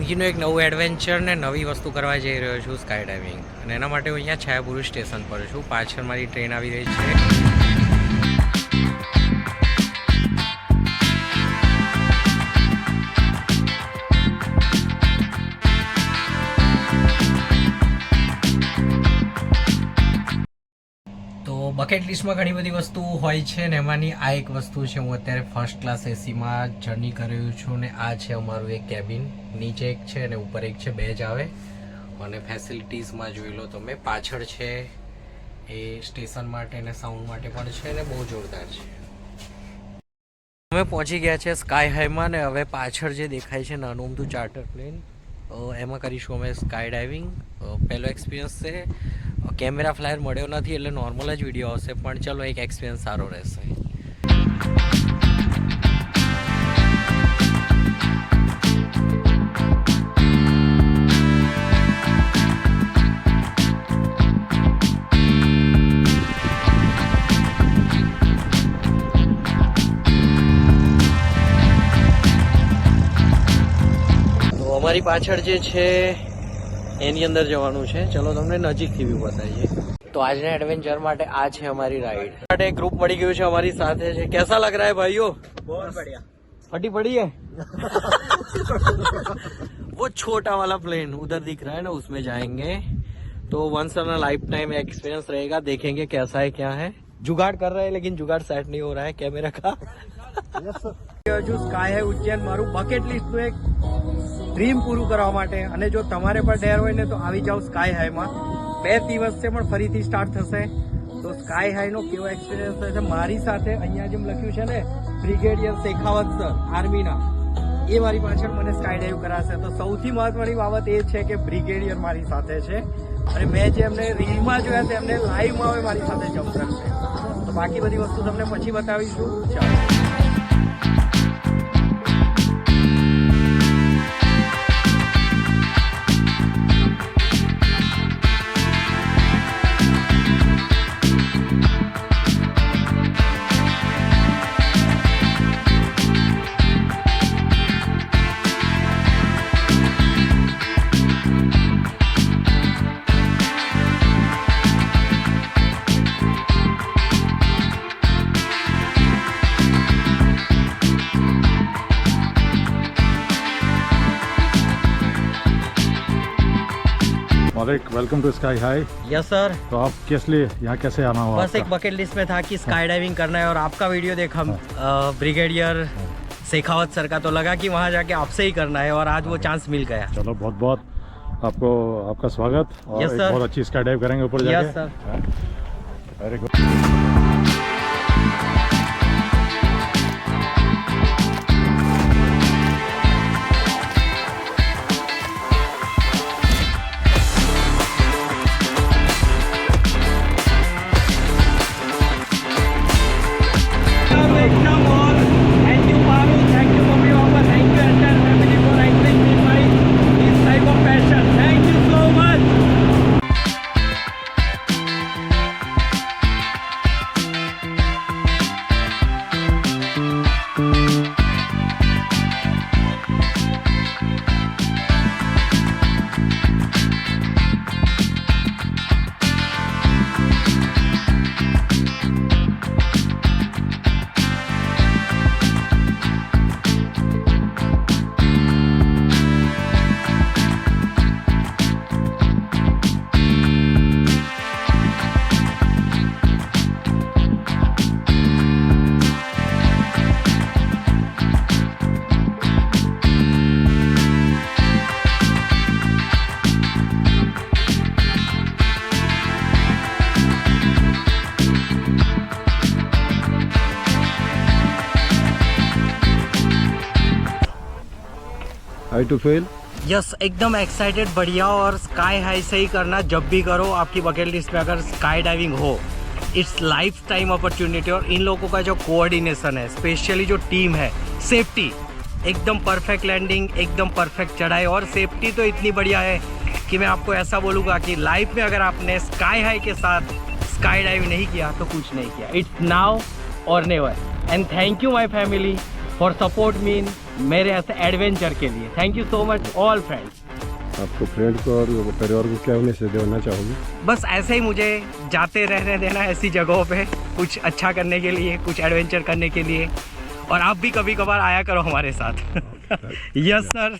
જિંદગીનું એક નવું એડવેન્ચર ને નવી વસ્તુ કરવા જઈ રહ્યો છું, સ્કાય ડાઇવિંગ. અને એના માટે હું અહીંયા છાયાપુર સ્ટેશન પર છું. પાછળ મારી ટ્રેન આવી રહી છે. બકેટ લિસ્ટમાં ઘણી બધી વસ્તુ હોય છે ને એમાંની આ એક વસ્તુ છે. હું અત્યારે ફર્સ્ટ ક્લાસ એસીમાં જર્ની કરી રહ્યો છું ને આ છે અમારું એક કેબિન. નીચે એક છે અને ઉપર એક છે, બે જ આવે. અને ફેસિલિટીઝમાં જોઈ લો તમે, પાછળ છે એ સ્ટેશન માટે અને સાઉન્ડ માટે પણ છે ને બહુ જોરદાર છે. અમે પહોંચી ગયા છે સ્કાય હાઈમાં ને હવે પાછળ જે દેખાય છે નાનું અમથું ચાર્ટર પ્લેન, એમાં કરીશું અમે સ્કાય ડાઇવિંગ. પહેલો એક્સપિરિયન્સ છે. કેમેરા ફ્લાયર મળ્યો નથી એટલે નોર્મલ જ વિડીયો આવશે, પણ ચલો એક એક્સપિરિયન્સ સારો રહેશે. તો અમારી પાછળ જે છે એની અંદર જવાનું છે. ચલો તમને નજીકથી વ્યૂ બતાવીએ. તો આજના એડવેન્ચર માટે આ છે અમારી રાઈડ માટે ગ્રુપ મળી ગયું છે અમારી સાથે છે. કેસા લગ रहा है भाइयों? बहुत बढ़िया. फटी पड़ी है. वो छोटा वाला प्लेन उधर दिख रहा है ना, उसमें जाएंगे तो once in a lifetime experience रहेगा. देखेंगे कैसा है क्या है. जुगाड़ कर रहे हैं लेकिन जुगाड़ सेट नहीं हो रहा है कैमरा का. जो स्काय है उज्जैन મારું બકેટ લિસ્ટ નું એક ડ્રીમ પૂરું કરવા માટે, અને જો તમારે પણ ડેર હોય ને તો આવી જાઓ સ્કાય હાઈમાં. 2 દિવસ છે પણ ફરીથી સ્ટાર્ટ થશે. તો સ્કાય હાઈનો કેવો એક્સપિરિયન્સ થશે મારી સાથે. અહીંયા જેમ લખ્યું છે ને બ્રિગેડિયર શેખાવત સર આર્મીના, એ મારી પાછળ મને સ્કાય ડાઈવ કરાશે. તો સૌથી મહત્વની બાબત એ છે કે બ્રિગેડિયર મારી સાથે છે અને મેં જે એમને રીલમાં જોયા છે એમને લાઈવમાં હવે મારી સાથે જમ્પ કરશે. તો બાકી બધી વસ્તુ તમને પછી બતાવીશું. ચાલો. Welcome to Sky High. Yes sir. तो आप किस लिए यहाँ कैसे आना हुआ? बस एक बकेट लिस्ट में था कि स्काई डाइविंग करना है और आपका वीडियो देखा ब्रिगेडियर शेखावत सर का, तो लगा कि वहाँ जाके आपसे ही करना है और आज वो चांस मिल गया. चलो बहुत बहुत आपको आपका स्वागत. और एक बहुत अच्छी स्काई डाइव करेंगे ऊपर जाके. Yes sir. Very good. How to feel? Yes, एकदम एक्साइटेड, बढ़िया. और स्काई हाई से ही करना, जब भी करो आपकी बकेट लिस्ट में अगर स्काई डाइविंग हो, इट्स लाइफ टाइम अपॉर्चुनिटी. और इन लोगों का जो कोऑर्डिनेशन है, स्पेशली जो टीम है, सेफ्टी एकदम परफेक्ट लैंडिंग, एकदम परफेक्ट चढ़ाई. और सेफ्टी तो इतनी बढ़िया है कि मैं आपको ऐसा बोलूँगा कि लाइफ में अगर आपने स्काई हाई के साथ स्काई डाइव नहीं किया तो कुछ नहीं किया. इट्स नाउ और never. And thank you my family for support mean मेरे ऐसे एडवेंचर के लिए। Thank you so much all friends. आपको फ्रेंड को और परिवार को क्या मैसेज देना चाहोगे? बस ऐसे ही मुझे जाते रहने देना ऐसी जगहों पे, कुछ अच्छा करने के लिए, कुछ एडवेंचर करने के लिए, और आप भी कभी कभार आया करो हमारे साथ। Yes sir.